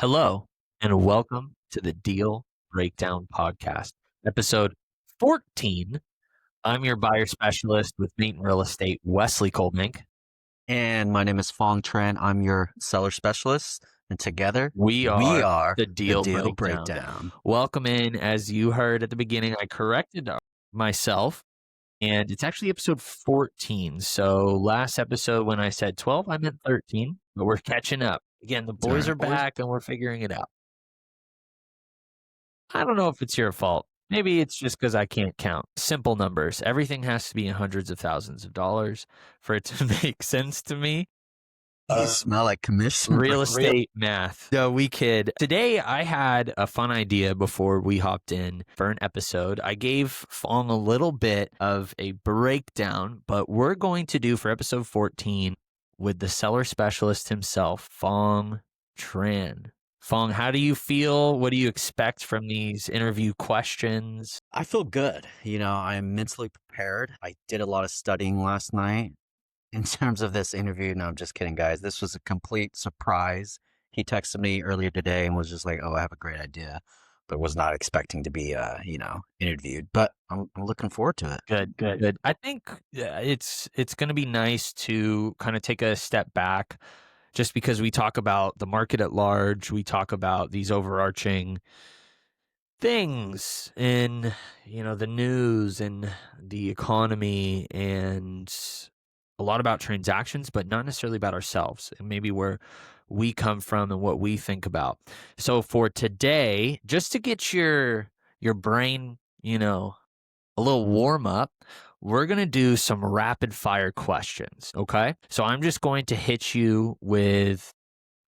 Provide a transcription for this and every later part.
Hello, and welcome to the Deal Breakdown Podcast, episode 14. I'm your buyer specialist with Main Real Estate, Wesley Colbank. And my name is Fong Tran. I'm your seller specialist. And together, We are the the Deal Breakdown. Breakdown. Welcome in. As you heard at the beginning, I corrected myself, and it's actually episode 14. So last episode when I said 12, I meant 13, but we're catching up. Again, the boys are back and we're figuring it out. I don't know if it's your fault. Maybe it's just because I can't count. Simple numbers. Everything has to be in hundreds of thousands of dollars for it to make sense to me. You smell like commission. Real estate math. No, we kid. Today, I had a fun idea before we hopped in for an episode. I gave Fong a little bit of a breakdown, but we're going to do for episode 14 with the seller specialist himself, Fong Tran. Fong, how do you feel? What do you expect from these interview questions? I feel good. I am mentally prepared. I did a lot of studying last night in terms of this interview. No, I'm just kidding, guys. This was a complete surprise. He texted me earlier today and was just like, "Oh, I have a great idea," but was not expecting to be, interviewed. But I'm looking forward to it. Good. I think it's going to be nice to kind of take a step back, just because we talk about the market at large, we talk about these overarching things in, the news and the economy, and a lot about transactions, but not necessarily about ourselves and maybe where we come from and what we think about. So for today, just to get your brain, a little warm up, we're going to do some rapid fire questions. Okay. So I'm just going to hit you with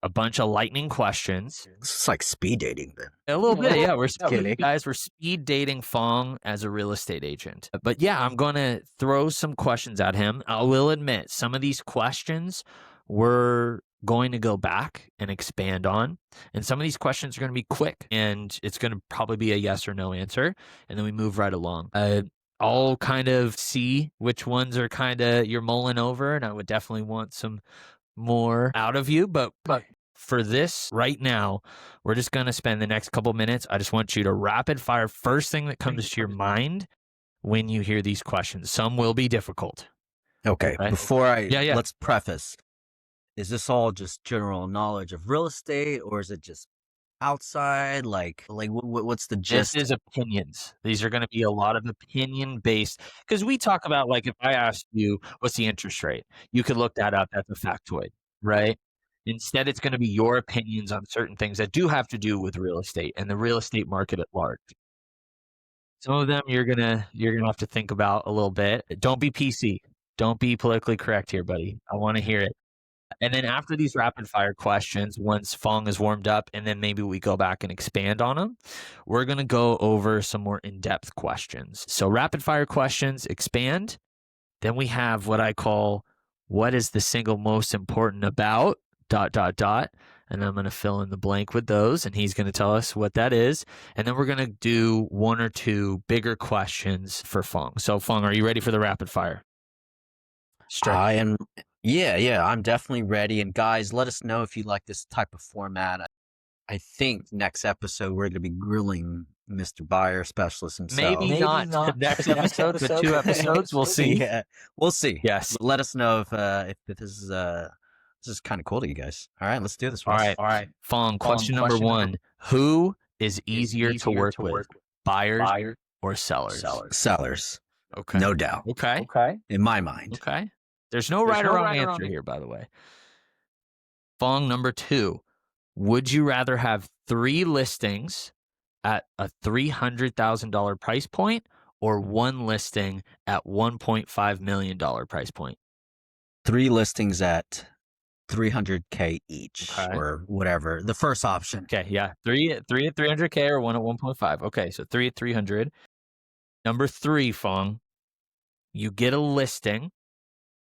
a bunch of lightning questions. It's like speed dating then. A little bit. Yeah. We're speed dating Fong as a real estate agent. But yeah, I'm going to throw some questions at him. I will admit some of these questions we're going to go back and expand on. And some of these questions are going to be quick, and it's going to probably be a yes or no answer. And then we move right along. I'll kind of see which ones are kind of you're mulling over, and I would definitely want some more out of you. But for this right now, we're just going to spend the next couple minutes. I just want you to rapid fire first thing that comes to your mind when you hear these questions. Some will be difficult. Okay. Right? Before let's preface. Is this all just general knowledge of real estate, or is it just outside? Like what's the gist? This is opinions. These are going to be a lot of opinion based, because we talk about, like, if I asked you, what's the interest rate? You could look that up. That's a factoid, right? Instead, it's going to be your opinions on certain things that do have to do with real estate and the real estate market at large. Some of them you're gonna have to think about a little bit. Don't be PC. Don't be politically correct here, buddy. I want to hear it. And then after these rapid fire questions, once Fong is warmed up, and then maybe we go back and expand on them, we're going to go over some more in-depth questions. So rapid fire questions, expand. Then we have what I call, what is the single most important about ... And I'm going to fill in the blank with those, and he's going to tell us what that is. And then we're going to do one or two bigger questions for Fong. So Fong, are you ready for the rapid fire? I am. Yeah, I'm definitely ready. And guys, let us know if you like this type of format. I think next episode we're going to be grilling Mr. Buyer Specialist himself. Maybe not next episode, but 2 episodes. We'll see. Yeah, we'll see. Yes. Let us know if this is kind of cool to you guys. All right, let's do this. All right. Fong, question number 1. Who is easier to work with, buyers or sellers? Sellers. Okay. No doubt. Okay. In my mind. Okay. There's no right or wrong answer here, by the way. Fong, number 2. Would you rather have 3 listings at a $300,000 price point, or 1 listing at $1.5 million price point? 3 listings at $300K each, or whatever. The first option. Okay, yeah. 3 at $300K or 1 at 1.5. Okay, so 3 at 300. Number 3, Fong. You get a listing.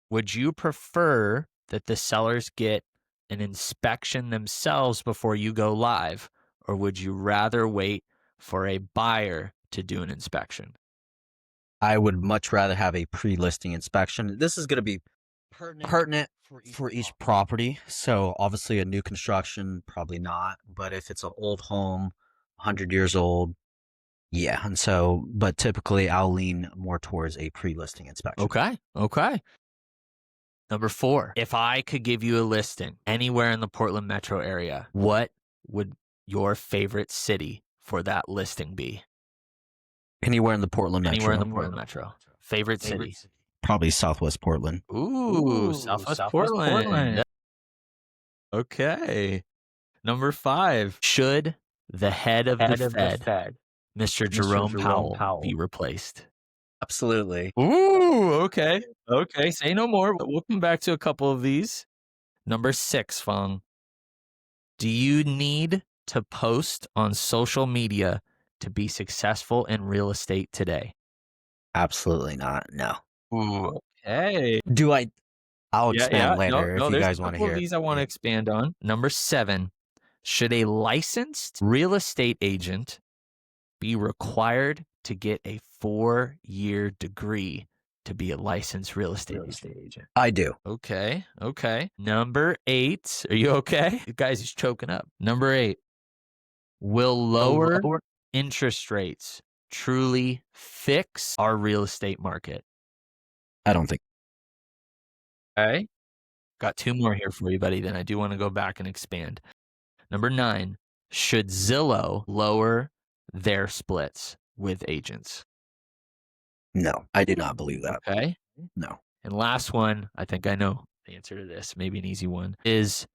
Would you prefer that the sellers get an inspection themselves before you go live, or would you rather wait for a buyer to do an inspection? I would much rather have a pre-listing inspection. This is going to be pertinent for each property. So obviously a new construction, probably not. But if it's an old home, 100 years old, yeah. And so, but typically I'll lean more towards a pre-listing inspection. Okay. Okay. Number 4, if I could give you a listing anywhere in the Portland metro area, what would your favorite city for that listing be? Anywhere in the Portland metro. Anywhere in the Portland metro. Favorite city? Probably Southwest Portland. Ooh, Southwest Portland. Okay. Number 5, should the head of the Fed, Mr. Jerome Powell, be replaced? Absolutely. Ooh, okay. Okay, say no more. We'll come back to a couple of these. Number 6, Fong. Do you need to post on social media to be successful in real estate today? Absolutely not. No. Ooh, okay. I'll expand later if you there's guys a want to couple hear of it. these I want to expand on. Number 7, should a licensed real estate agent be required to get a 4-year degree to be a licensed real estate agent? I do. Okay. Okay. Number 8. Are you okay? You guys, he's choking up. Number 8. Will lower interest rates truly fix our real estate market? I don't think. Okay. Got 2 more here for you, buddy. Then I do want to go back and expand. Number 9. Should Zillow lower their splits with agents? No, I do not believe that. Okay. No. And last one, I think I know the answer to this, maybe an easy one, is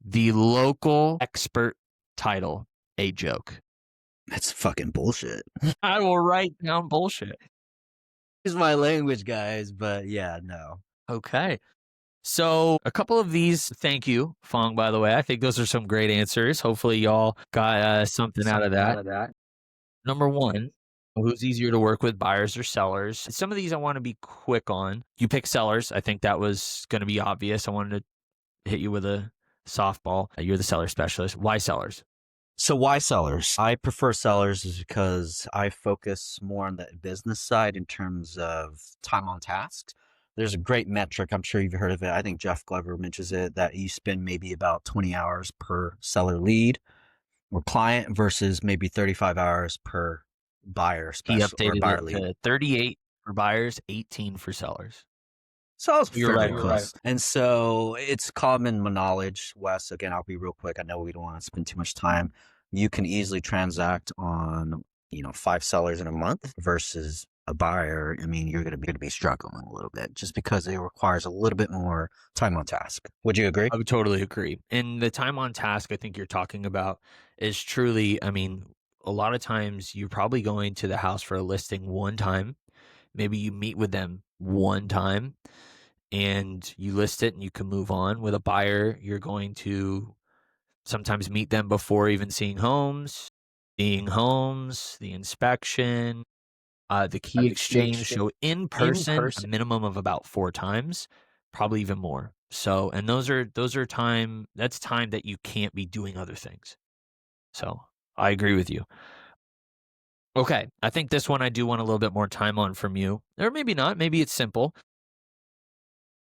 the local expert title a joke? That's fucking bullshit. I will write down bullshit. Use my language, guys, but yeah, no. Okay. So a couple of these, thank you, Fong, by the way. I think those are some great answers. Hopefully y'all got something out of that. Number 1, who's easier to work with, buyers or sellers? Some of these I want to be quick on. You pick sellers. I think that was going to be obvious. I wanted to hit you with a softball. You're the seller specialist. Why sellers? So why sellers? I prefer sellers is because I focus more on the business side in terms of time on task. There's a great metric. I'm sure you've heard of it. I think Jeff Glover mentions it, that you spend maybe about 20 hours per seller lead or client versus maybe 35 hours per buyer, He special or updated buyer it lead. to 38 for buyers, 18 for sellers. So I was You're fairly right, close. And so it's common knowledge, Wes. Again, I'll be real quick. I know we don't want to spend too much time. You can easily transact on, 5 sellers in a month versus a buyer. I mean, you're going to be struggling a little bit just because it requires a little bit more time on task. Would you agree? I would totally agree. And the time on task I think you're talking about is truly, I mean, a lot of times you're probably going to the house for a listing one time. Maybe you meet with them one time and you list it and you can move on. With a buyer, you're going to sometimes meet them before even seeing homes, the inspection, the key exchange. So in person, a minimum of about 4 times, probably even more. So, and those are time, that's time that you can't be doing other things. So I agree with you. Okay. I think this one I do want a little bit more time on from you, or maybe not. Maybe it's simple.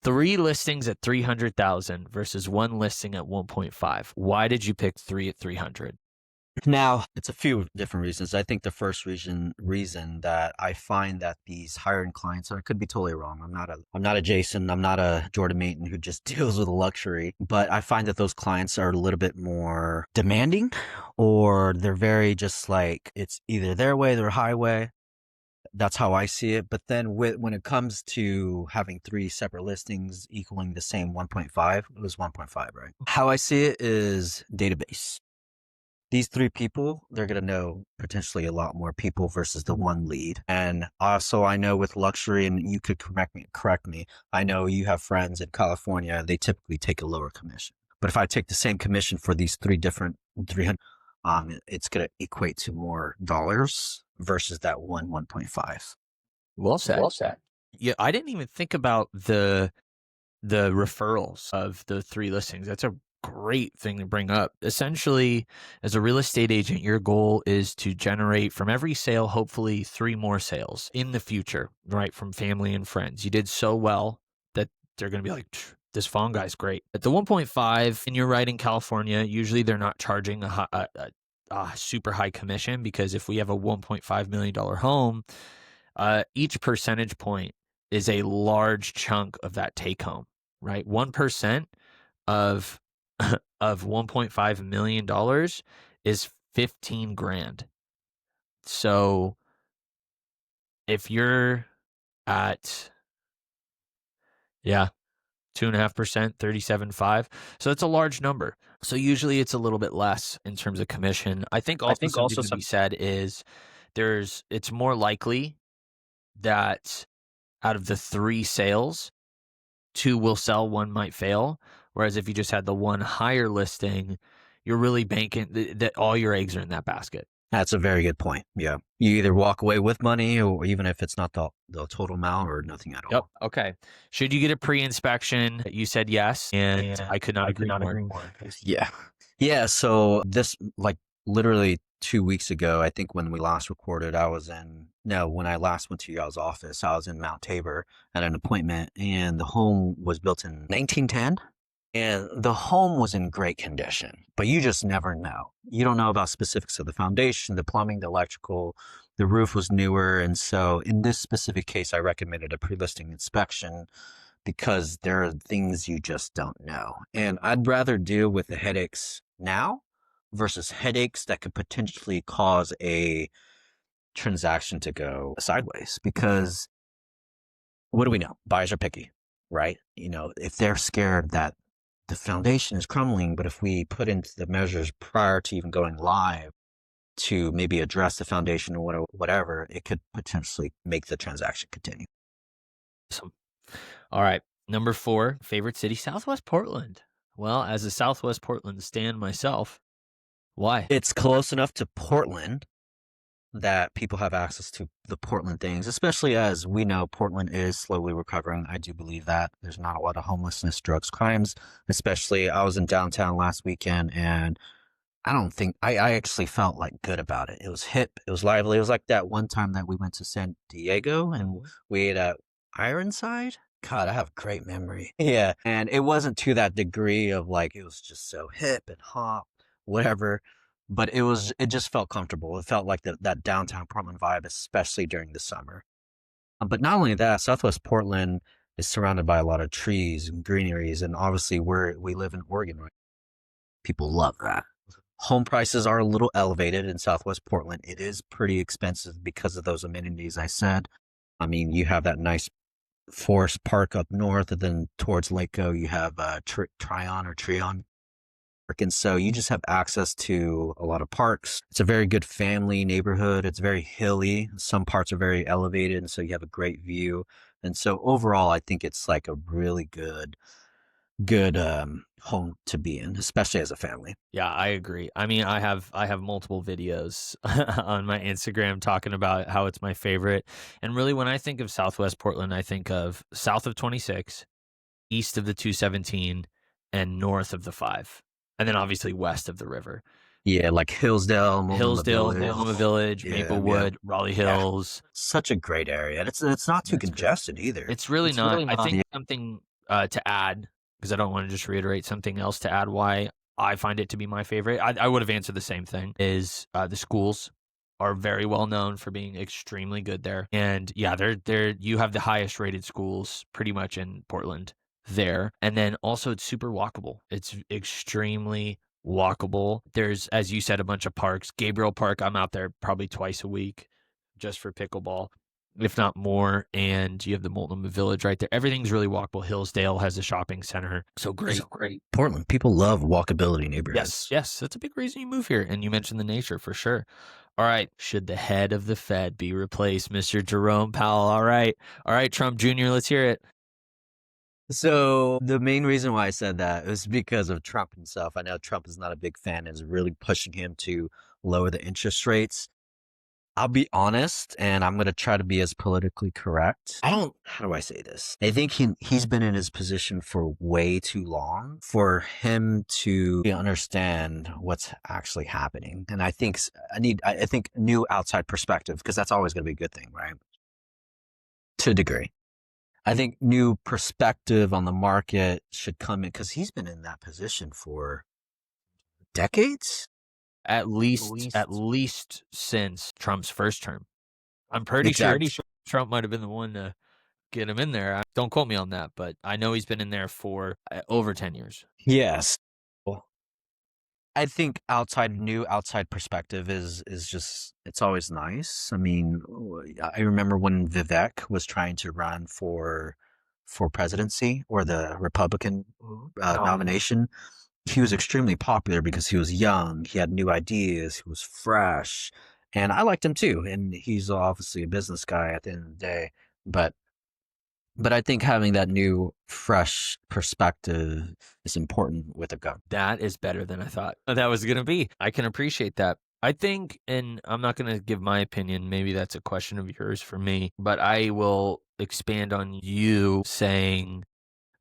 3 listings at 300,000 versus 1 listing at 1.5. Why did you pick 3 at 300? Now, it's a few different reasons. I think the first reason that I find that these higher end clients, and I could be totally wrong. I'm not a Jason. I'm not a Jordan Mayton who just deals with luxury, but I find that those clients are a little bit more demanding, or they're very just like, it's either their way, their highway. That's how I see it. But then when it comes to having 3 separate listings equaling the same 1.5, it was 1.5, right? How I see it is database. These 3 people, they're going to know potentially a lot more people versus the 1 lead. And also I know with luxury, and you could correct me. I know you have friends in California, they typically take a lower commission. But if I take the same commission for these 300, it's going to equate to more dollars versus that 1.5. Well said. Yeah, I didn't even think about the referrals of the 3 listings. That's a great thing to bring up. Essentially, as a real estate agent, your goal is to generate from every sale, hopefully 3 more sales in the future, right? From family and friends. You did so well that they're going to be like, this phone guy's great. At the 1.5, and you're right, in California, usually they're not charging a super high commission, because if we have a $1.5 million home, each percentage point is a large chunk of that take home, right? 1% of of $1.5 million is 15 grand. So if you're at, yeah, 2.5%, 37.5. So that's a large number. So usually it's a little bit less in terms of commission. I think also something to be said is it's more likely that out of the 3 sales, 2 will sell, 1 might fail. Whereas if you just had the one higher listing, you're really banking that all your eggs are in that basket. That's a very good point. Yeah. You either walk away with money, or even if it's not the total amount, or nothing at all. Yep. Okay. Should you get a pre-inspection? You said yes, and I could not agree more. Yeah. Yeah. So this, like, literally 2 weeks ago, I think when we last recorded, when I last went to y'all's office, I was in Mount Tabor at an appointment, and the home was built in 1910. And the home was in great condition, but you just never know. You don't know about specifics of the foundation, the plumbing, the electrical. The roof was newer. And so in this specific case, I recommended a pre-listing inspection, because there are things you just don't know. And I'd rather deal with the headaches now versus headaches that could potentially cause a transaction to go sideways. Because what do we know? Buyers are picky, right? If they're scared that the foundation is crumbling, but if we put into the measures prior to even going live to maybe address the foundation or whatever, it could potentially make the transaction continue. Awesome. All right. Number 4, favorite city, Southwest Portland. Well, as a Southwest Portland stan myself, why? It's close enough to Portland that people have access to the Portland things, especially as we know Portland is slowly recovering. I do believe that there's not a lot of homelessness, drugs, crimes, especially I was in downtown last weekend, and I actually felt like good about it. It was hip. It was lively. It was like that one time that we went to San Diego and we ate at Ironside. God, I have great memory. Yeah. And it wasn't to that degree of like, it was just so hip and hot, whatever. But it just felt comfortable. It felt like that downtown Portland vibe, especially during the summer. But not only that, Southwest Portland is surrounded by a lot of trees and greeneries. And obviously we live in Oregon, right? People love that. Home prices are a little elevated in Southwest Portland. It is pretty expensive because of those amenities I said. I mean, you have that nice Forest Park up north, and then towards Lakeo, you have Treon. And so you just have access to a lot of parks. It's a very good family neighborhood. It's very hilly. Some parts are very elevated, and so you have a great view. And so overall, I think it's like a really good home to be in, especially as a family. Yeah, I agree. I mean, I have multiple videos on my Instagram talking about how it's my favorite. And really, when I think of Southwest Portland, I think of south of 26, east of the 217, and north of the 5. And then obviously west of the river. Yeah, like Hillsdale, Multnomah Village, Maplewood, Raleigh Hills. Such a great area. And it's not too congested either. It's really not. I think something to add, because I don't want to just reiterate, something else to add why I find it to be my favorite. I would have answered the same thing, is the schools are very well known for being extremely good there. And yeah, you have the highest rated schools pretty much in Portland there. And then also it's super walkable. It's extremely walkable. There's, as you said, a bunch of parks. Gabriel Park, I'm out there probably twice a week just for pickleball, if not more. And you have the Multnomah Village right there. Everything's really walkable. Hillsdale has a shopping center. So great. Portland, people love walkability neighborhoods. Yes. That's a big reason you move here. And you mentioned the nature for sure. All right. Should the head of the Fed be replaced, Mr. Jerome Powell? All right, Trump Jr., let's hear it. So the main reason why I said that was because of Trump himself. I know Trump is not a big fan and is really pushing him to lower the interest rates. I'll be honest, and I'm going to try to be as politically correct. How do I say this? I think he's been in his position for way too long for him to understand what's actually happening. And I think new outside perspective, because that's always going to be a good thing, right? To a degree. I think new perspective on the market should come in because he's been in that position for decades. At least since Trump's first term. I'm pretty Exactly. sure Trump might have been the one to get him in there. Don't quote me on that, but I know he's been in there for over 10 years. Yes. Well, I think outside perspective is just it's always nice. I mean, I remember when Vivek was trying to run for presidency or the Republican nomination. He was extremely popular because he was young, he had new ideas, he was fresh, and I liked him too. And he's obviously a business guy at the end of the day, but I think having that new, fresh perspective is important with a government. That is better than I thought that was going to be. I can appreciate that. I think, and I'm not going to give my opinion, maybe that's a question of yours for me, but I will expand on you saying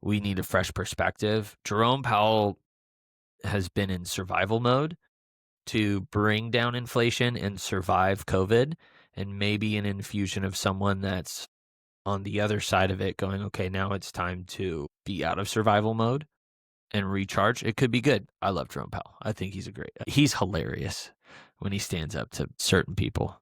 we need a fresh perspective. Jerome Powell has been in survival mode to bring down inflation and survive COVID, and maybe an infusion of someone that's on the other side of it going, okay, now it's time to be out of survival mode and recharge. It could be good. I love Jerome Powell. I think he's hilarious when he stands up to certain people.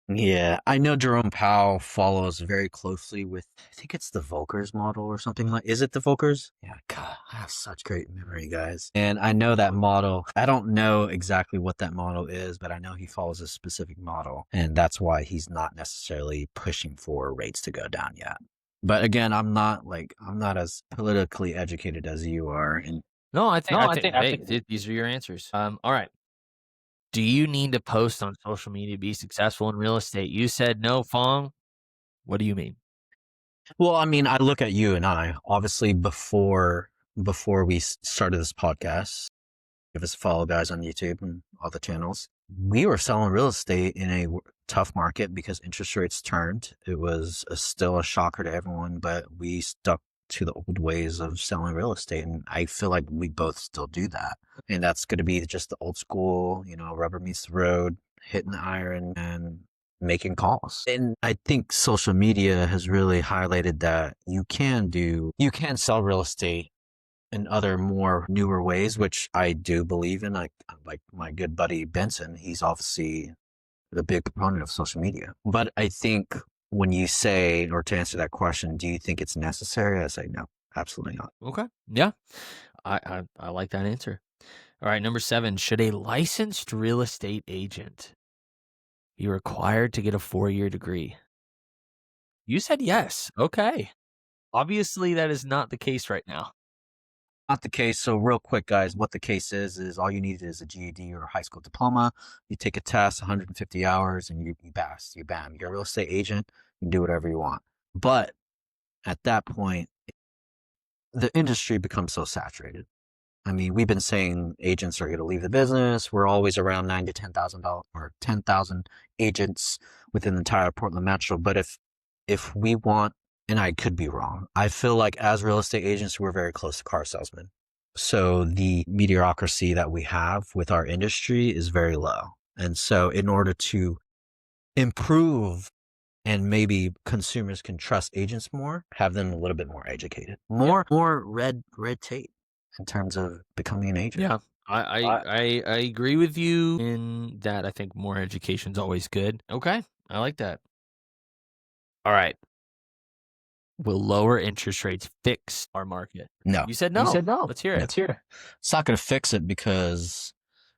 Yeah, I know Jerome Powell follows very closely with, I think it's the Volckers model or something like. Is it the Volckers? Yeah, God, I have such great memory, guys. And I know that model. I don't know exactly what that model is, but I know he follows a specific model, and that's why he's not necessarily pushing for rates to go down yet. But again, I'm not as politically educated as you are, and No, I think hey, these are your answers. All right. Do you need to post on social media to be successful in real estate? You said no, Fong. What do you mean? well, I mean, I look at you and I obviously before we started this podcast. Give us a follow, guys, on YouTube and all the channels. We were selling real estate in a tough market because interest rates turned. It was still a shocker to everyone, but we stuck to the old ways of selling real estate. And I feel like we both still do that. And that's going to be just the old school, rubber meets the road, hitting the iron and making calls. And I think social media has really highlighted that you can sell real estate in other more newer ways, which I do believe in. Like my good buddy Benson, he's obviously a big proponent of social media. But I think when you say, or to answer that question, do you think it's necessary? I say no, absolutely not. Okay. Yeah. I like that answer. All right. Number 7, should a licensed real estate agent be required to get a 4-year degree? You said yes. Okay. Obviously, that is not the case right now. Not the case. So real quick, guys, what the case is all you need is a GED or a high school diploma. You take a test, 150 hours, and you pass. You bam. You're a real estate agent. You can do whatever you want. But at that point, the industry becomes so saturated. I mean, we've been saying agents are going to leave the business. We're always around $9,000 to $10,000 or 10,000 agents within the entire Portland Metro. But if we want, and I could be wrong, I feel like as real estate agents, we're very close to car salesmen. So the mediocrity that we have with our industry is very low. And so in order to improve and maybe consumers can trust agents more, have them a little bit more educated, more red tape in terms of becoming an agent. Yeah. I agree with you in that. I think more education is always good. Okay. I like that. All right. Will lower interest rates fix our market? No. You said no. Let's hear it. It's not going to fix it because,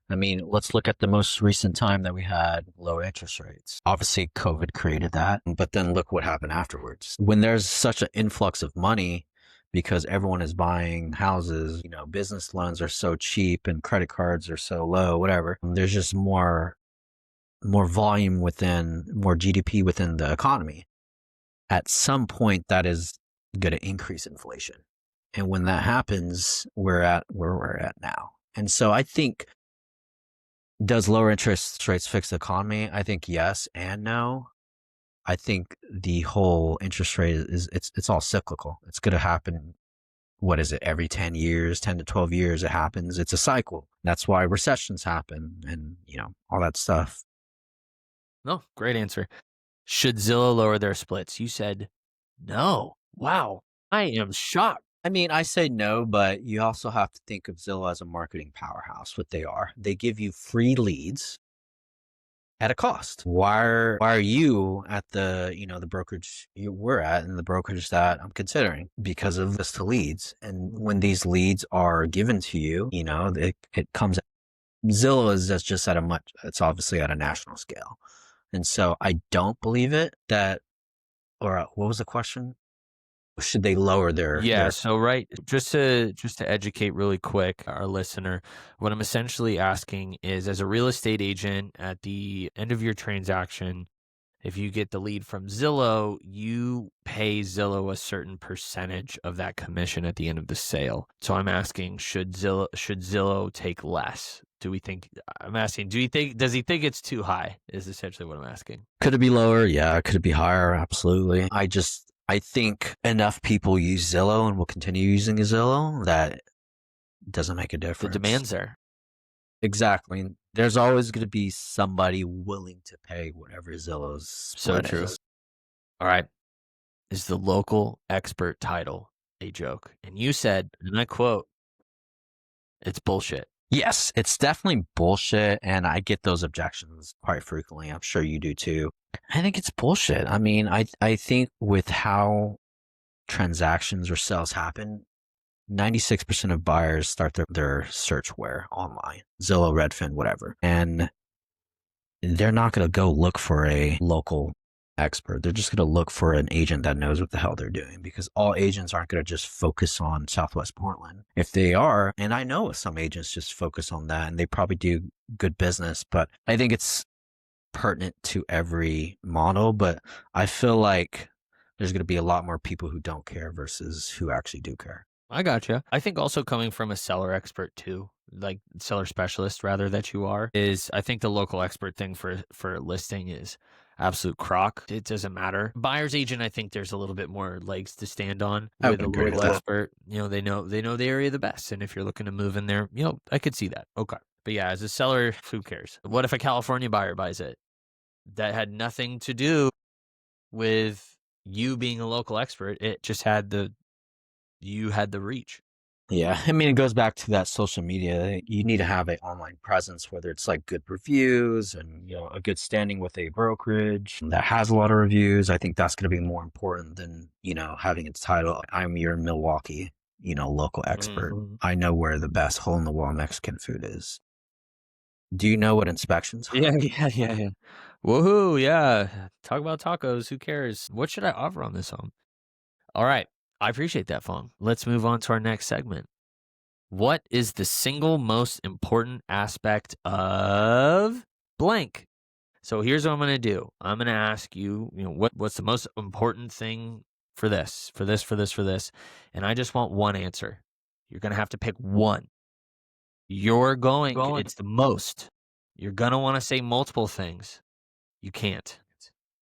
I mean, let's look at the most recent time that we had low interest rates. Obviously, COVID created that, but then look what happened afterwards. When there's such an influx of money because everyone is buying houses, business loans are so cheap and credit cards are so low, whatever. There's just more volume more GDP within the economy. At some point, that is going to increase inflation. And when that happens, we're at where we're at now. And so I think, does lower interest rates fix the economy? I think yes and no. I think the whole interest rate it's all cyclical. It's going to happen. What is it? Every 10 years, 10 to 12 years, it happens. It's a cycle. That's why recessions happen and, all that stuff. No, great answer. Should Zillow lower their splits? You said no. Wow. I am shocked. I mean, I say no, but you also have to think of Zillow as a marketing powerhouse, what they are. They give you free leads at a cost. Why are you at the, the brokerage you were at and the brokerage that I'm considering? Because of this to leads. And when these leads are given to you, it comes. Zillow is just it's obviously at a national scale. And so I don't believe it or what was the question? Should they lower their So right, just to educate really quick our listener, what I'm essentially asking is, as a real estate agent at the end of your transaction, if you get the lead from Zillow, you pay Zillow a certain percentage of that commission at the end of the sale. So I'm asking, should Zillow take less? I'm asking, does he think it's too high? Is essentially what I'm asking. Could it be lower? Yeah. Could it be higher? Absolutely. I think enough people use Zillow and will continue using Zillow that it doesn't make a difference. The demand's there. Exactly. There's always going to be somebody willing to pay whatever Zillow's So true. is. All right. Is the local expert title a joke? And you said, and I quote, it's bullshit. Yes, it's definitely bullshit. And I get those objections quite frequently. I'm sure you do too. I think it's bullshit. I mean, I think with how transactions or sales happen, 96% of buyers start their search where? Online. Zillow, Redfin, whatever. And they're not going to go look for a local expert. They're just going to look for an agent that knows what the hell they're doing, because all agents aren't going to just focus on Southwest Portland. If they are, and I know some agents just focus on that and they probably do good business, but I think it's pertinent to every model. But I feel like there's going to be a lot more people who don't care versus who actually do care. I gotcha. I think also coming from a seller expert too, like seller specialist rather, that you are, is I think the local expert thing for a listing is absolute crock. It doesn't matter. Buyer's agent, I think there's a little bit more legs to stand on I with would a agree local with that. expert. They know the area the best. And if you're looking to move in there, I could see that. Okay. But yeah, as a seller, who cares? What if a California buyer buys it? That had nothing to do with you being a local expert. It just had you had the reach. Yeah, I mean, it goes back to that social media. You need to have an online presence, whether it's like good reviews and a good standing with a brokerage that has a lot of reviews. I think that's going to be more important than having its title. I'm your Milwaukee, local expert. Mhm. I know where the best hole in the wall Mexican food is. Do you know what inspections are? Yeah. Woohoo, yeah. Talk about tacos. Who cares? What should I offer on this home? All right. I appreciate that, Fong. Let's move on to our next segment. What is the single most important aspect of blank? So here's what I'm going to do. I'm going to ask you, what's the most important thing for this, for this, for this, for this? And I just want one answer. You're going to have to pick one. It's the most. You're going to want to say multiple things. You can't.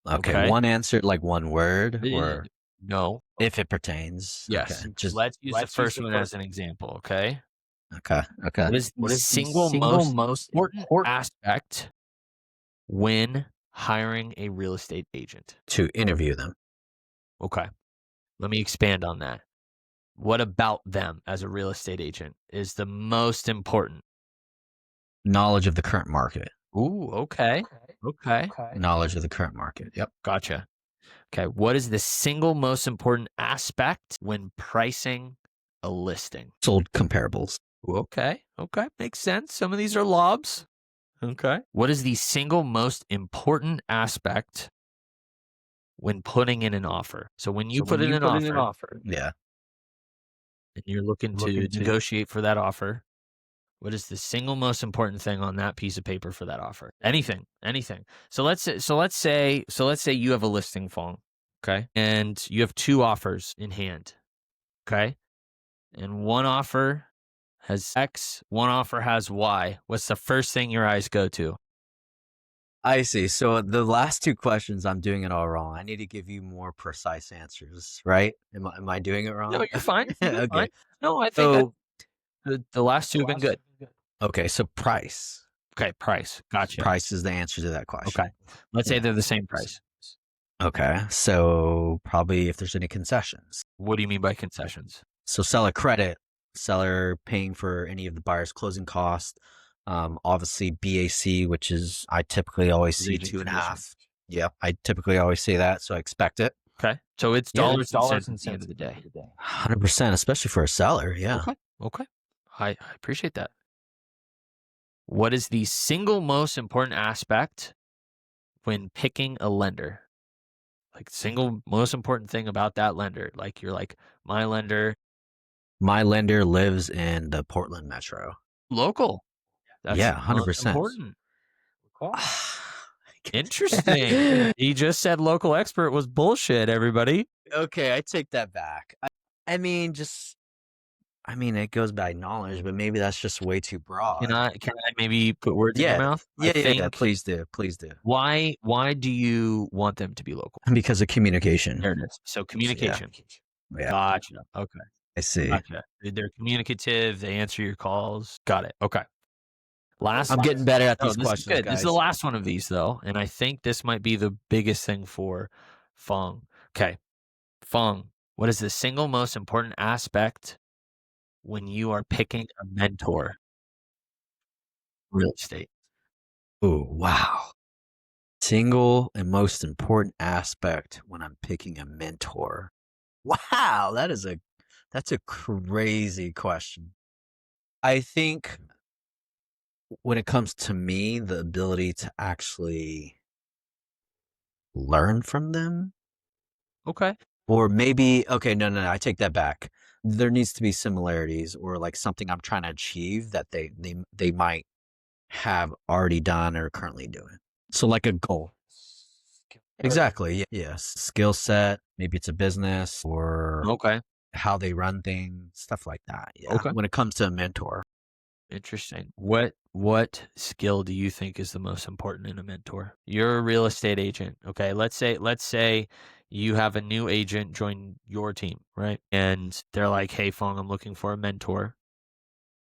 Okay, one answer, like one word, or no, if it pertains. yes. Okay, Let's use the first one as an example. Okay. Okay. What is the single most important aspect when hiring a real estate agent? To interview them. Okay. Let me expand on that. What about them as a real estate agent is the most important? Knowledge of the current market. Ooh, okay. Knowledge of the current market. Yep. Gotcha. Okay. What is the single most important aspect when pricing a listing? Sold comparables. Okay. Makes sense. Some of these are lobs. Okay. What is the single most important aspect when putting in an offer? So when you put in an offer, Yeah. and you're looking to negotiate for that offer, what is the single most important thing on that piece of paper for that offer? Anything. So let's say you have a listing, Fong, okay? And you have two offers in hand, okay? And one offer has X, one offer has Y. What's the first thing your eyes go to? I see. So the last two questions, I'm doing it all wrong. I need to give you more precise answers, right? Am I doing it wrong? No, you're fine. Okay. Fine. No, I think So the last two have been good. okay, so price. Okay, price. Gotcha. Price is the answer to that question. Okay. Let's say they're the same price. Okay. So probably if there's any concessions. What do you mean by concessions? So seller credit, seller paying for any of the buyer's closing costs. Obviously BAC, which is I typically always see Agent 2.5. Yep. I typically always say that, so I expect it. Okay. So it's Yeah. dollars and cents at the end of the day. 100%, especially for a seller. Yeah. Okay. Okay. I appreciate that. What is the single most important aspect when picking a lender? Like single most important thing about that lender. Like you're like, my lender, My lender lives in the Portland metro. local. That's Yeah, the most 100%. important. Interesting. He just said local expert was bullshit, everybody. Okay, I take that back. I mean, it goes by knowledge, but maybe that's just way too broad. Can I maybe put words in your mouth? I Yeah. think Please do. Please do. why do you want them to be local? Because of communication. There it is. So communication. Yeah. Gotcha. Okay. I see. Gotcha. They're communicative. They answer your calls. Got it. Okay. I'm getting better at No, these this is questions, good. guys. This is the last one of these, though, and I think this might be the biggest thing for Fung. Okay, Fung, what is the single most important aspect when you are picking a mentor? Real estate. Oh, wow. Single and most important aspect when I'm picking a mentor. Wow, that's a crazy question. I think when it comes to me, the ability to actually learn from them, Okay. or maybe, okay, no, I take that back. There needs to be similarities or like something I'm trying to achieve that they might have already done or currently doing. So like a goal. Exactly. Yes. Skill set. Maybe it's a business or Okay. how they run things, stuff like that. Yeah. Okay. When it comes to a mentor. Interesting. What skill do you think is the most important in a mentor? You're a real estate agent. Okay. Let's say you have a new agent join your team, right? And they're like, "Hey, Fong, I'm looking for a mentor.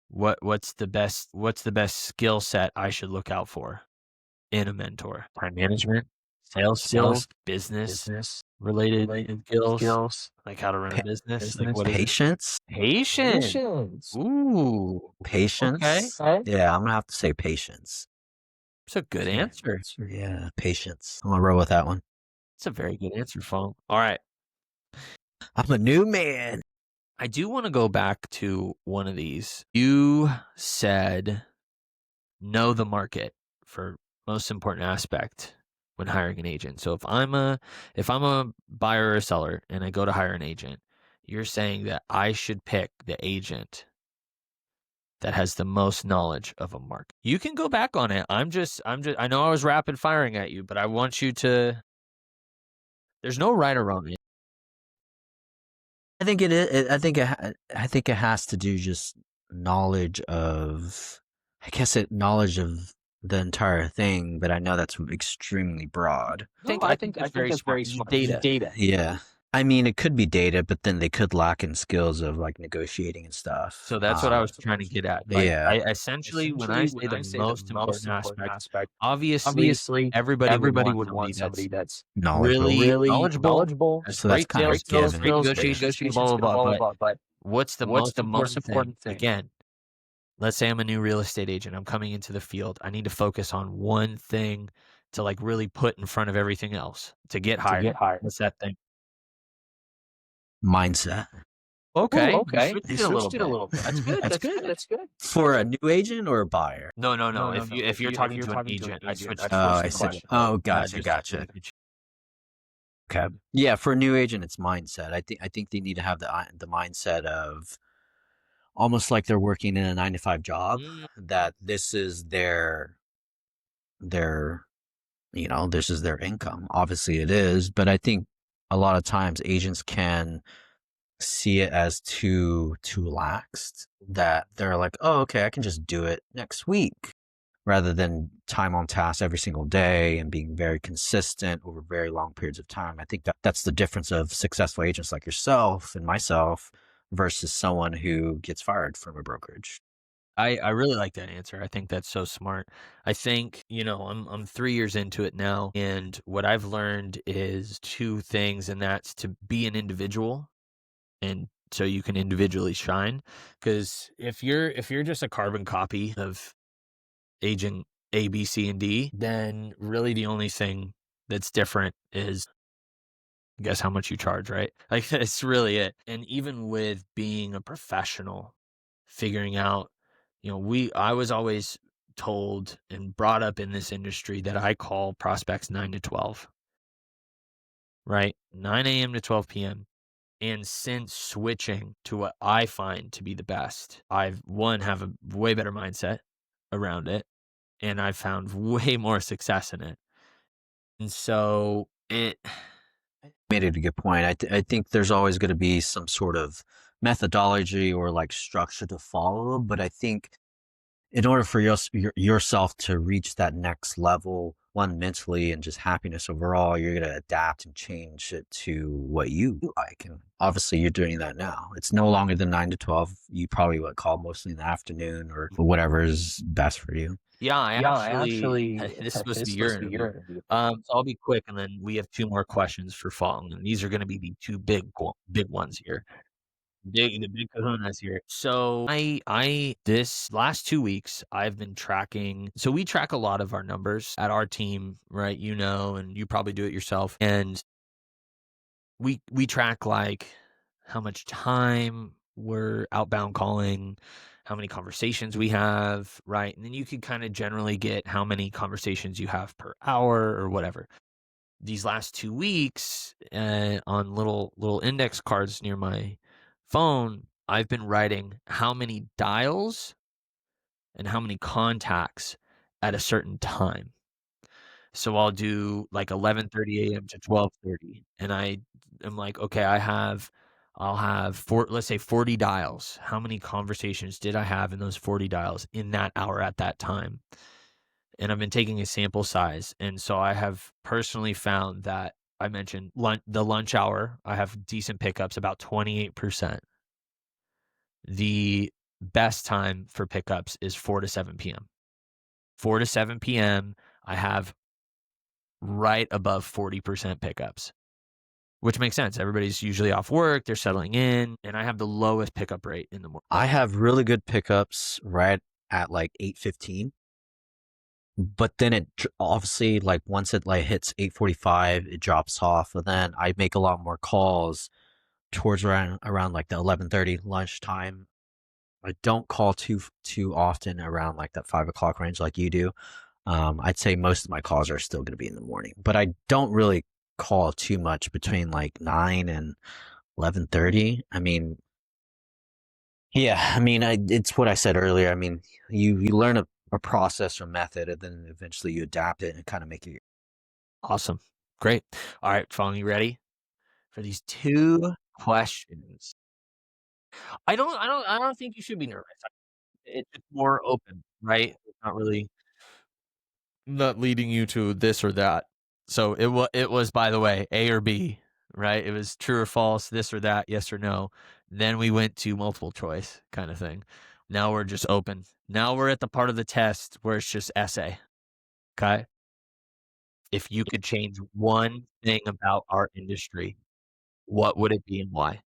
What's the best skill set I should look out for in a mentor? Time management, sales skills, business related skills, like how to run a business, like what is it? Patience. Patience. Ooh, Patience. okay. Yeah, I'm gonna have to say patience. It's a good answer. Yeah, patience. I'm gonna roll with that one. It's a very good answer, Fong. All right. I'm a new man. I do want to go back to one of these. You said know the market for most important aspect when hiring an agent. So if I'm a buyer or a seller and I go to hire an agent, you're saying that I should pick the agent that has the most knowledge of a market. You can go back on it. I know I was rapid firing at you, but I want you to there's no right or wrong. I think it is. I think it has to do just knowledge of. I guess knowledge of the entire thing, but I know that's extremely broad. I think that's very smart. Data. Yeah. I mean, it could be data, but then they could lack in skills of like negotiating and stuff. So that's what I was trying to get at. Like, Yeah. I essentially, when I say the most important aspect, obviously everybody would want somebody that's knowledgeable. really knowledgeable, has So that's great kind of sales skills, given. great negotiations, blah, blah, blah. But what's the most important thing? Again, let's say I'm a new real estate agent. I'm coming into the field. I need to focus on one thing to like really put in front of everything else to get hired. What's that thing? Mindset. Okay. Ooh, okay. You switched it a little bit. That's good. That's good. For a new agent or a buyer? No. If you're talking to an agent, I switched. Oh, I see. Oh, gotcha. Okay. Yeah, for a new agent, it's mindset. I think they need to have the mindset of almost like they're working in a 9-to-5 job. That this is their this is their income. Obviously, it is, but I think a lot of times agents can see it as too laxed, that they're like, oh, okay, I can just do it next week, rather than time on task every single day and being very consistent over very long periods of time. I think that's the difference of successful agents like yourself and myself versus someone who gets fired from a brokerage. I really like that answer. I think that's so smart. I think, I'm 3 years into it now, and what I've learned is 2 things, and that's to be an individual, and so you can individually shine. Because if you're just a carbon copy of agent A, B, C, and D, then really the only thing that's different is guess how much you charge, right? Like, that's really it. And even with being a professional, figuring out, I was always told and brought up in this industry that I call prospects 9 to 12, right? 9 a.m. to 12 p.m. And since switching to what I find to be the best, I've one have a way better mindset around it, and I've found way more success in it. And so it Made it a good point. I think there's always going to be some sort of methodology or like structure to follow, but I think in order for yourself to reach that next level, one mentally and just happiness overall, you're gonna adapt and change it to what you like. And obviously, you're doing that now. It's no longer the 9 to 12. You probably would call mostly in the afternoon or whatever is best for you. Yeah, I Yeah, I actually actually, this is supposed to this be is your supposed to be interview. your interview. So I'll be quick, and then we have 2 more questions for Fong, and these are gonna be the 2 big ones here. The big kahunas here. So I this last 2 weeks, I've been tracking, so we track a lot of our numbers at our team, right? And you probably do it yourself. And we track, like, how much time we're outbound calling, how many conversations we have, right? And then you can kinda generally get how many conversations you have per hour or whatever. These last 2 weeks, on little index cards near my phone, I've been writing how many dials and how many contacts at a certain time. So I'll do, like, 11:30 AM to 12:30, and I am like, "Okay, I'll have let's say 40 dials. How many conversations did I have in those 40 dials in that hour at that time?" And I've been taking a sample size, and so I have personally found that I mentioned the lunch hour, I have decent pickups, about 28%. The best time for pickups is 4 to 7 PM. 4 to 7 PM, I have right above 40% pickups, which makes sense. Everybody's usually off work, they're settling in, and I have the lowest pickup rate in the morning. I have really good pickups right at like 8:15. But then obviously like once it like hits 8:45, it drops off, and then I make a lot more calls towards around like the 11:30 lunchtime. I don't call too often around like that 5 o'clock range like you do. I'd say most of my calls are still going to be in the morning, but I don't really call too much between like 9 and 11:30. I mean, yeah, I mean, it's what I said earlier. I mean, you learn a process or method, and then eventually you adapt it and kind of make it. Awesome. Great. All right, Fong, you ready for these 2 questions? I don't think you should be nervous. It's just more open, right? It's not leading you to this or that. So it was, by the way, A or B, right? It was true or false, this or that, yes or no. Then we went to multiple choice kind of thing. Now we're just open. Now we're at the part of the test where it's just essay. Okay. If you could change one thing about our industry, what would it be and why?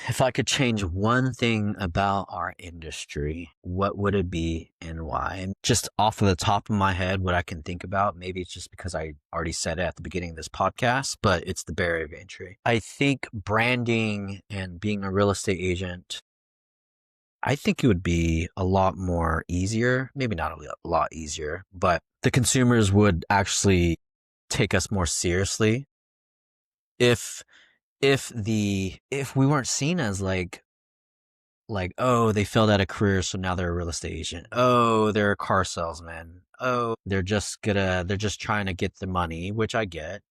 If I could change one thing about our industry, what would it be and why? And just off of the top of my head, what I can think about, maybe it's just because I already said it at the beginning of this podcast, but it's the barrier of entry. I think branding and being a real estate agent, I think it would be a lot more easier. Maybe not a lot easier, but the consumers would actually take us more seriously if if we weren't seen as like, oh, they failed at a career, so now they're a real estate agent. Oh, they're a car salesman. Oh, they're just trying to get the money, which I get.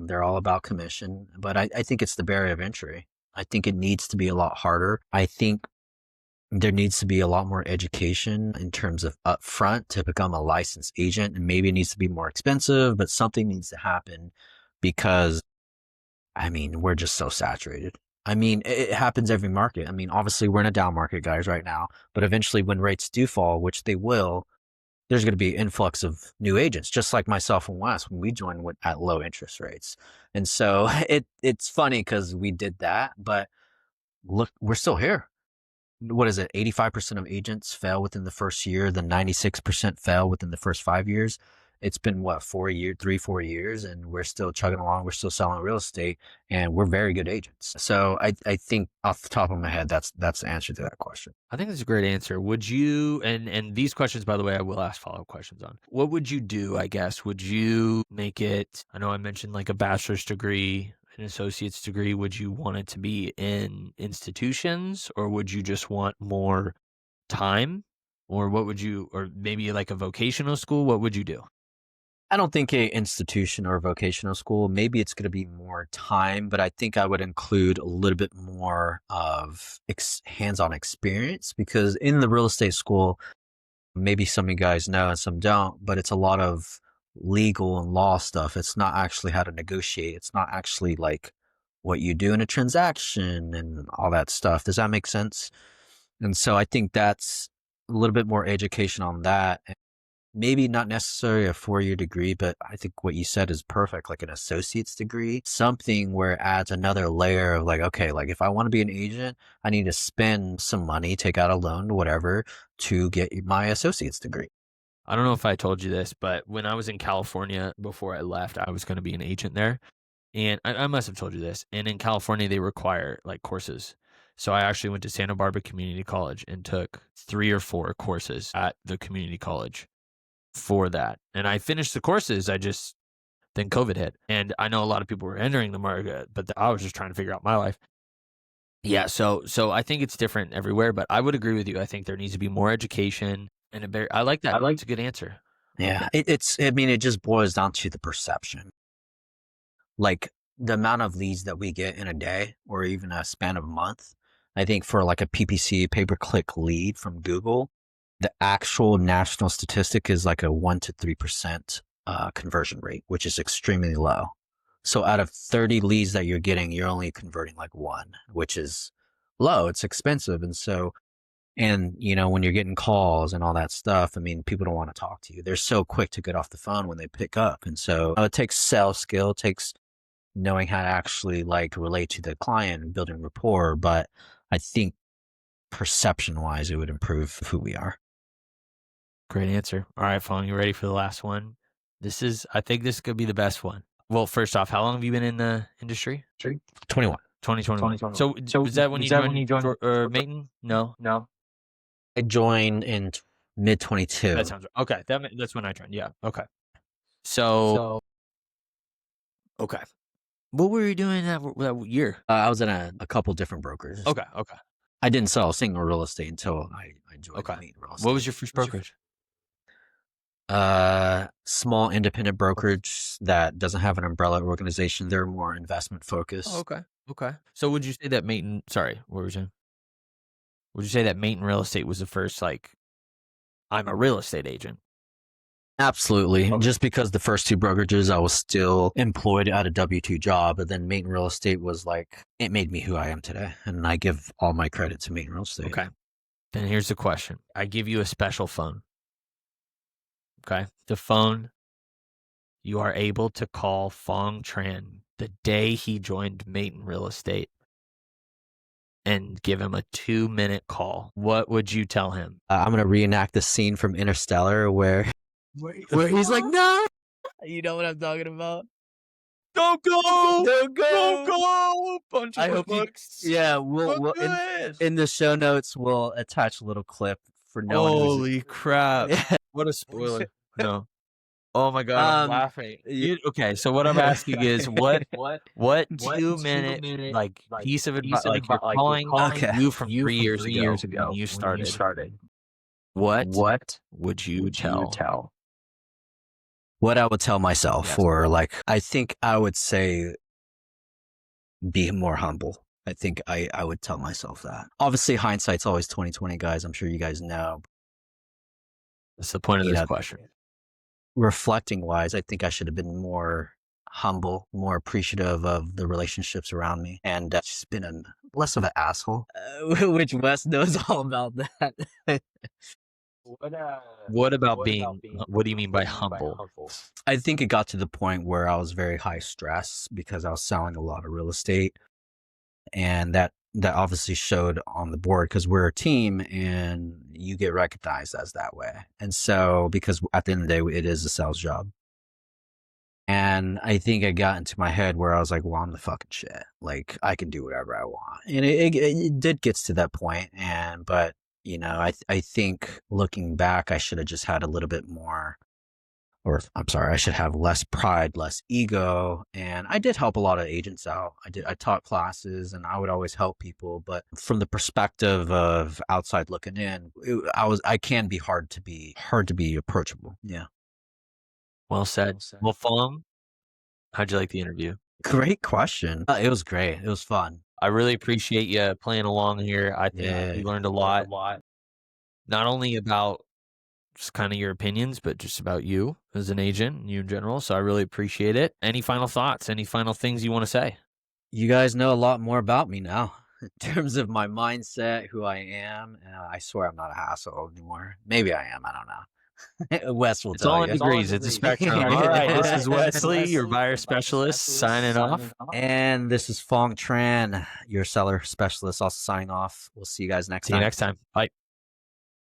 They're all about commission, but I think it's the barrier of entry. I think it needs to be a lot harder. I think there needs to be a lot more education in terms of upfront to become a licensed agent, and maybe it needs to be more expensive, but something needs to happen because I mean, we're just so saturated. I mean, it happens every market. I mean, obviously we're in a down market, guys, right now, but eventually when rates do fall, which they will, there's going to be an influx of new agents, just like myself and Wes when we joined at low interest rates. And so it's funny because we did that, but look, we're still here. What is it? 85% of agents fail within the first year. The 96% fail within the first 5 years. It's been what, 4 years, 3, 4 years, and we're still chugging along. We're still selling real estate, and we're very good agents. So I think off the top of my head, that's the answer to that question. I think that's a great answer. Would you, and these questions, by the way, I will ask follow-up questions on. What would you do, I guess? Would you make it, I know I mentioned like a bachelor's degree, an associate's degree. Would you want it to be in institutions, or would you just want more time? Or what would you, or maybe like a vocational school? What would you do? I don't think a institution or vocational school, maybe it's going to be more time, but I think I would include a little bit more of hands-on experience because in the real estate school, maybe some of you guys know and some don't, but it's a lot of legal and law stuff. It's not actually how to negotiate. It's not actually like what you do in a transaction and all that stuff. Does that make sense? And so I think that's a little bit more education on that. Maybe not necessarily a 4-year degree, but I think what you said is perfect, like an associate's degree, something where it adds another layer of like, okay, like if I want to be an agent, I need to spend some money, take out a loan, whatever, to get my associate's degree. I don't know if I told you this, but when I was in California before I left, I was going to be an agent there. And I must have told you this. And in California, they require like courses. So I actually went to Santa Barbara Community College and took 3 or 4 courses at the community college for that. And I finished the courses. Then COVID hit. And I know a lot of people were entering the market, but I was just trying to figure out my life. Yeah. So I think it's different everywhere, but I would agree with you. I think there needs to be more education and I like that. It's a good answer. Yeah. I mean, it just boils down to the perception. Like the amount of leads that we get in a day or even a span of a month, I think for like a PPC pay-per-click lead from Google, the actual national statistic is like a 1 to 3% conversion rate, which is extremely low. So out of 30 leads that you're getting, you're only converting like 1, which is low. It's expensive. And so, and you know, when you're getting calls and all that stuff, I mean, people don't want to talk to you. They're so quick to get off the phone when they pick up. And so it takes sales skill, it takes knowing how to actually like relate to the client and building rapport. But I think perception wise, it would improve who we are. Great answer. All right, Phong, you ready for the last one? I think this could be the best one. Well, first off, how long have you been in the industry? 21. 2021. So was that when you joined Mayton? No. I joined in mid 22. That sounds right. Okay. That's when I joined. Yeah. Okay. So okay. What were you doing that year? I was in a couple different brokers. Okay. I didn't sell single real estate until I joined Mayton Real Estate. What was your first brokerage? Small independent brokerage that doesn't have an umbrella organization. They're more investment focused. Oh, okay. So would you say that Mayton? Sorry, what were you saying? Would you say that Mayton Real Estate was the first like, I'm a real estate agent? Absolutely. Just because the first 2 brokerages I was still employed at a W-2 job, but then Mayton Real Estate was like, it made me who I am today. And I give all my credit to Mayton Real Estate. Okay. Then here's the question. I give you a special phone. Okay. The phone, you are able to call Phong Tran the day he joined Mayton Real Estate and give him a 2-minute call. What would you tell him? I'm going to reenact the scene from Interstellar where he's like, no, you know what I'm talking about? Don't go! Don't go! Don't go! Bunch of I hope books. Yeah, we'll in the show notes we'll attach a little clip for no one. Holy crap! What a spoiler! No. Oh my god, I'm laughing. Okay, so what I'm asking is, what 2-minute like piece of advice, like you're calling you from 3 years ago when you started. What would you tell? What I would tell myself, or like, I think I would say, be more humble. I think I would tell myself that. Obviously, hindsight's always 20/20, guys. I'm sure you guys know. That's the point of this question. Reflecting wise, I think I should have been more humble, more appreciative of the relationships around me, and just been less of an asshole, which Wes knows all about that. What about being what do you mean by humble? I think it got to the point where I was very high stress because I was selling a lot of real estate, and that obviously showed on the board because we're a team and you get recognized as that way. And so, because at the end of the day, it is a sales job. And I think I got into my head where I was like, well, I'm the fucking shit. Like, I can do whatever I want. And it did get to that point. But, I think looking back, I should have just had a little bit more, or I'm sorry, I should have less pride, less ego. And I did help a lot of agents out. I taught classes and I would always help people. But from the perspective of outside looking in, I can be hard to be approachable. Yeah. Well said. Well, Fulham, how'd you like the interview? Great question. It was great. It was fun. I really appreciate you playing along here. I think we learned a lot, not only about just kind of your opinions, but just about you as an agent and you in general. So I really appreciate it. Any final thoughts? Any final things you want to say? You guys know a lot more about me now in terms of my mindset, who I am. I swear I'm not a hassle anymore. Maybe I am. I don't know. Wes will It's tell all you. in degrees. It's a spectrum. All right. This is Wesley, your buyer specialist, signing off. And this is Fong Tran, your seller specialist, also signing off. We'll see you guys next See time. you next time. Bye.